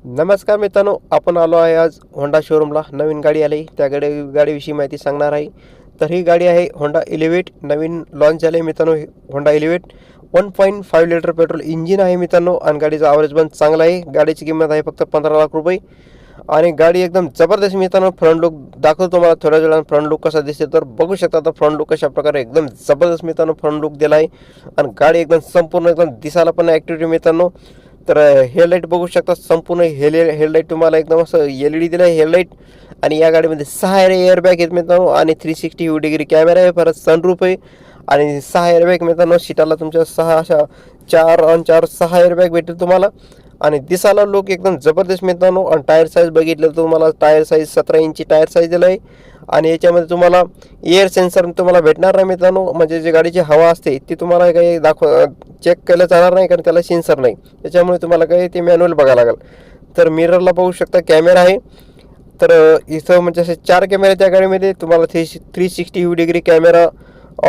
नमस्कार मित्रांनो, आपण आलो आहे आज होंडा शोरूमला. नवीन गाडी आली, त्या गाडीविषयी माहिती सांगणार आहे. तर ही गाडी आहे होंडा इलेव्हेट, नवीन लॉन्च झाले मित्रांनो. होंडा इलेव्हेट 1.5 लिटर पेट्रोल इंजिन आहे मित्रांनो, आणि गाडीचा ॲव्हरेज पण चांगला आहे. गाडीची किंमत आहे फक्त 15 लाख रुपये, आणि गाडी एकदम जबरदस्त मित्रांनो. फ्रंट लुक दाखवतो तुम्हाला थोड्या वेळानं. फ्रंट लुक कसा दिसते तर बघू शकता. आता फ्रंट लुक कशा प्रकारे एकदम जबरदस्त मित्रांनो फ्रंट लुक दिला आहे, आणि गाडी एकदम संपूर्ण एकदम दिसायला पण ॲक्टिव्हिटी मित्रांनो. तर हेडलाईट बघू शकता, संपूर्ण हेडलाईट तुम्हाला एकदम असं LED दिलं आहे हेडलाईट. आणि या गाडीमध्ये 6 एअरबॅग आहेत मित्रांनो, आणि 360 डिग्री कॅमेरा आहे, परत सनरूफ आहे, आणि 6 एअरबॅग मित्रांनो. सीटाला तुमच्या 6 एअरबॅग भेटेल तुम्हाला, आणि दिसायला लुक एकदम जबरदस्त मित्रांनो. आणि टायर साईज बघितलं तर तुम्हाला टायर साईज 17 इंची टायर साईज दिलं आहे, आणि याच्यामध्ये तुम्हाला एअर सेन्सर तुम्हाला भेटणार नाही मित्रांनो. म्हणजे जी गाडीची हवा असते ती तुम्हाला काही चेक केलं जाणार नाही, कारण त्याला सेन्सर नाही. त्याच्यामुळे तुम्हाला काही ते मॅन्युअल बघायला लागेल. तर मिररला बघू शकता कॅमेरा आहे. तर इथं म्हणजे असे 4 कॅमेरे त्या गाडीमध्ये तुम्हाला 360 डिग्री कॅमेरा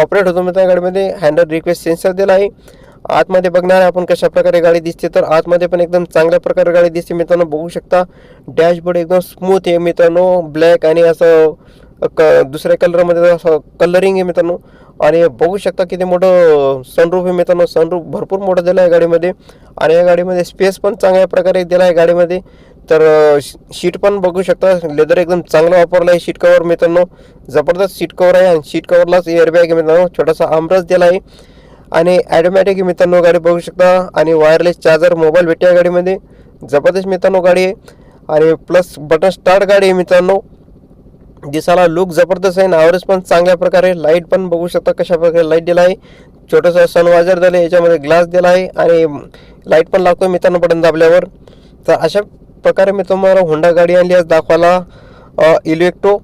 ऑपरेट होतो त्या गाडीमध्ये. हँडल रिक्वेस्ट सेन्सर दिला आहे. आतमध्ये बघणार आहे आपण कशा प्रकारे गाडी दिसते. तर आतमध्ये पण एकदम चांगल्या प्रकारे गाडी दिसते मित्रांनो. बघू शकता डॅशबोर्ड एकदम स्मूथ आहे मित्रांनो, ब्लॅक आणि असं दुसऱ्या कलरमध्ये असं कलरिंग आहे मित्रांनो. आणि बघू शकता किती मोठं सनरूफ आहे मित्रांनो. सनरूफ भरपूर मोठं दिलं आहे गाडीमध्ये, आणि या गाडीमध्ये स्पेस पण चांगल्या प्रकारे दिला आहे गाडीमध्ये. तर शीट पण बघू शकता, लेदर एकदम चांगलं वापरलं आहे. शीट कवर मित्रांनो जबरदस्त शीट कवर आहे, आणि शीट कवरलाच एअरबॅग आहे मित्रांनो. छोटासा आमरस दिला आहे, आणि ॲटोमॅटिक मित्रांनो गाडी बघू शकता. आणि वायरलेस चार्जर मोबाईल भेटते या गाडीमध्ये. जबरदस्त मित्रांनो गाडी आहे, आणि प्लस बटन स्टार्ट गाडी आहे मित्रांनो. दिसायला लुक जबरदस्त आहे, ॲव्हरेज पण चांगल्या प्रकारे. लाईट पण बघू शकता कशा प्रकारे लाईट दिला आहे. छोटंसं सनवायझर दिलं आहे, याच्यामध्ये ग्लास दिला आहे, आणि लाईट पण लागतो मित्रांनो बटन दाबल्यावर. तर अशा प्रकारे मी तुम्हाला होंडा गाडी आणली आज दाखवायला, इलेक्ट्रो.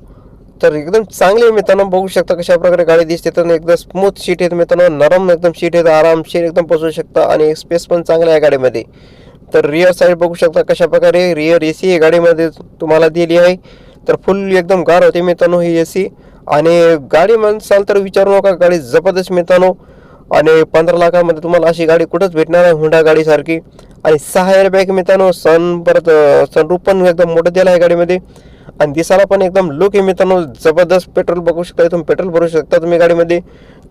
तर एकदम चांगली मित्रांनो बघू शकता कशा प्रकारे गाडी दिसते. तर एकदम स्मूथ सीट आहेत मित्रांनो, नरम एकदम सीट आहेत, आरामशीर एकदम बसू शकता, आणि स्पेस पण चांगला आहे गाडीमध्ये. तर रिअर साईड बघू शकता कशा प्रकारे रिअर AC आहे गाडीमध्ये तुम्हाला दिली आहे. तर फुल एकदम गार होते मित्रांनो ही AC. आणि गाडी म्हणसाल तर विचारू नका, गाडी जबरदस्त मित्रांनो. आणि 15 लाखामध्ये तुम्हाला अशी गाडी कुठंच भेटणार आहे होंडा गाडीसारखी. आणि 6 एअरबॅग मित्रांनो, परत सनरूफ पण एकदम मोठं दिलं आहे गाडीमध्ये, आणि दिसायला पण एकदम लुक आहे मित्रांनो जबरदस्त. पेट्रोल बघू शकता, इथून पेट्रोल भरू शकता तुम्ही गाडीमध्ये.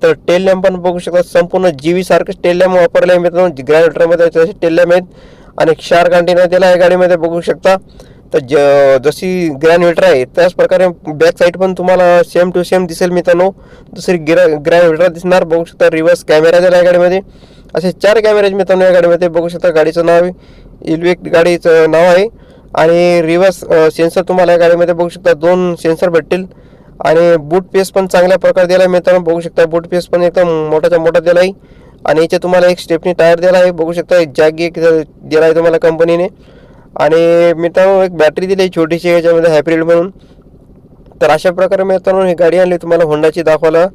तर टेल लॅम्प पण बघू शकता, संपूर्ण GV सारखंच टेल लॅम्प वापरले आहे मित्रांनो. ग्रॅव्हिटरमध्ये तसे टेल लॅम्प आहेत, आणि शार्क अँटेना दिला आहे गाडीमध्ये बघू शकता. तर जशी ग्रॅन्युएटर आहे त्याच प्रकारे बॅक साईड पण तुम्हाला सेम टू सेम दिसेल मित्रांनो. दुसरी ग्रॅन्युएटर दिसणार. बघू शकता रिव्हर्स कॅमेरा दिला आहे गाडीमध्ये. असे 4 कॅमेरे मित्रांनो या गाडीमध्ये. बघू शकता गाडीचं नाव इलेक्ट्रिक गाडीचं नाव आहे, आणि रिव्हर्स सेन्सर तुम्हाला या गाडीमध्ये बघू शकता 2 सेन्सर भेटतील. आणि बूट पेस पण चांगल्या प्रकारे दिला आहे मित्रांनो. बघू शकता बूट पेस पण एकदम मोठाच्या मोठा दिला आहे, आणि याचे तुम्हाला एक स्टेपनी टायर दिला आहे. बघू शकता जॅक एक दिला आहे तुम्हाला कंपनीने. आणि मित्रांनो एक बॅटरी दिली आहे छोटीशी याच्यामध्ये हायब्रिड म्हणून. तर अशा प्रकारे मित्रांनो ही गाडी आणली तुम्हाला होंडाची दाखवायला.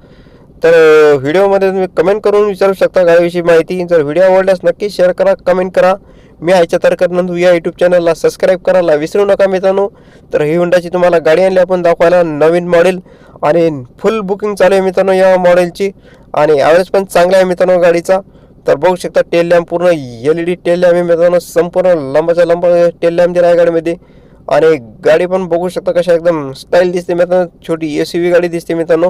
तर व्हिडिओमध्ये तुम्ही कमेंट करून विचारू शकता गाडीविषयी माहिती. जर व्हिडिओ आवडल्यास नक्की शेअर करा, कमेंट करा. मी आयच्या तारकरनंदू या यूट्यूब चॅनलला सबस्क्राईब करायला विसरू नका मित्रांनो. तर ही होंडाची तुम्हाला गाडी आणली आपण दाखवायला, नवीन मॉडेल, आणि फुल बुकिंग चालू आहे मित्रांनो या मॉडेलची. आणि ॲव्हरेज पण चांगला आहे मित्रांनो गाडीचा. तर बघू शकता टेल लॅम्प पूर्ण LED टेल लॅम्प आहे मित्रांनो. संपूर्ण लंबाचा लंब टेल लॅम्प दिला आहे गाडीमध्ये. आणि गाडी पण बघू शकता कशा एकदम स्टाईल दिसते मित्रांनो. छोटी SUV गाडी दिसते मित्रांनो.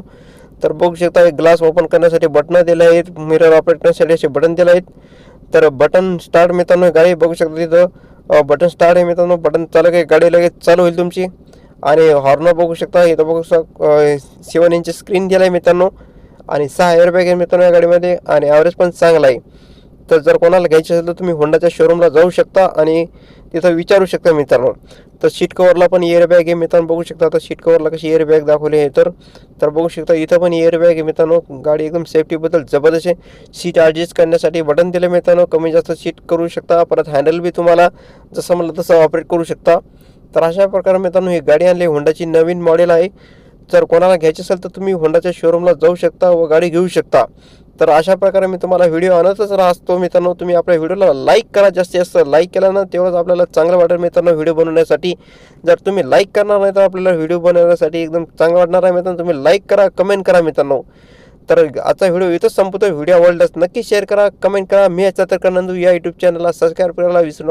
तर बघू शकता एक ग्लास ओपन करण्यासाठी बटन दिले आहेत, मिरर ऑपरेट करण्यासाठी असे बटन दिले आहेत. तर बटन स्टार्ट मित्रांनो गाडी बघू शकता तिथं बटन स्टार्ट आहे मित्रांनो. बटन चालू की गाडी लगेच चालू होईल तुमची. आणि हॉर्न बघू शकता, इथं बघू शकता 7 इंच स्क्रीन दिला आहे मित्रांनो. आणि 6 एअरबॅग आहे मित्रांनो या गाडीमध्ये, आणि ॲव्हरेज पण चांगला आहे. तर जर कोणाला घ्यायचं असेल तर तुम्ही होंडाच्या शोरूमला जाऊ शकता, आणि तिथं विचारू शकता मित्रांनो. तर सीट कवरला पण एअरबॅग आहे मित्रांनो. बघू शकता आता सीट कवरला कशी एअरबॅग दाखवली आहे. तर बघू शकता इथं पण एअरबॅग आहे मित्रांनो. गाडी एकदम सेफ्टीबद्दल जबरदस्त आहे. सीट ॲडजस्ट करण्यासाठी बटन दिले मित्रांनो, कमी जास्त सीट करू शकता. परत हँडल बी तुम्हाला जसं म्हणलं तसं ऑपरेट करू शकता. तर अशा प्रकारे मित्रांनो ही गाडी आणली, होंडाची नवीन मॉडेल आहे. जर कोणाला घ्यायची असेल तर तुम्ही होंडाच्या शोरूमला जाऊ शकता व गाडी घेऊ शकता. तर अशा प्रकारे मी तुम्हाला व्हिडिओ आणतच राहतो मित्रांनो. तुम्ही आपल्या व्हिडिओला लाईक करा, जास्तीत जास्त लाईक केला ना तेवढंच आपल्याला चांगलं वाटेल मित्रांनो व्हिडिओ बनवण्यासाठी. जर तुम्ही लाईक करणार नाही तर आपल्याला व्हिडिओ बनवण्यासाठी एकदम चांगलं वाटणार आहे मित्रांनो. तुम्ही लाईक करा, कमेंट करा मित्रांनो. तर आजचा व्हिडिओ इथंच संपतो. व्हिडिओ आवडल्यास नक्की शेअर करा, कमेंट करा. मी याचा तर नंदू या यूट्यूब चॅनलला सबस्क्राईब करायला विसरू नका.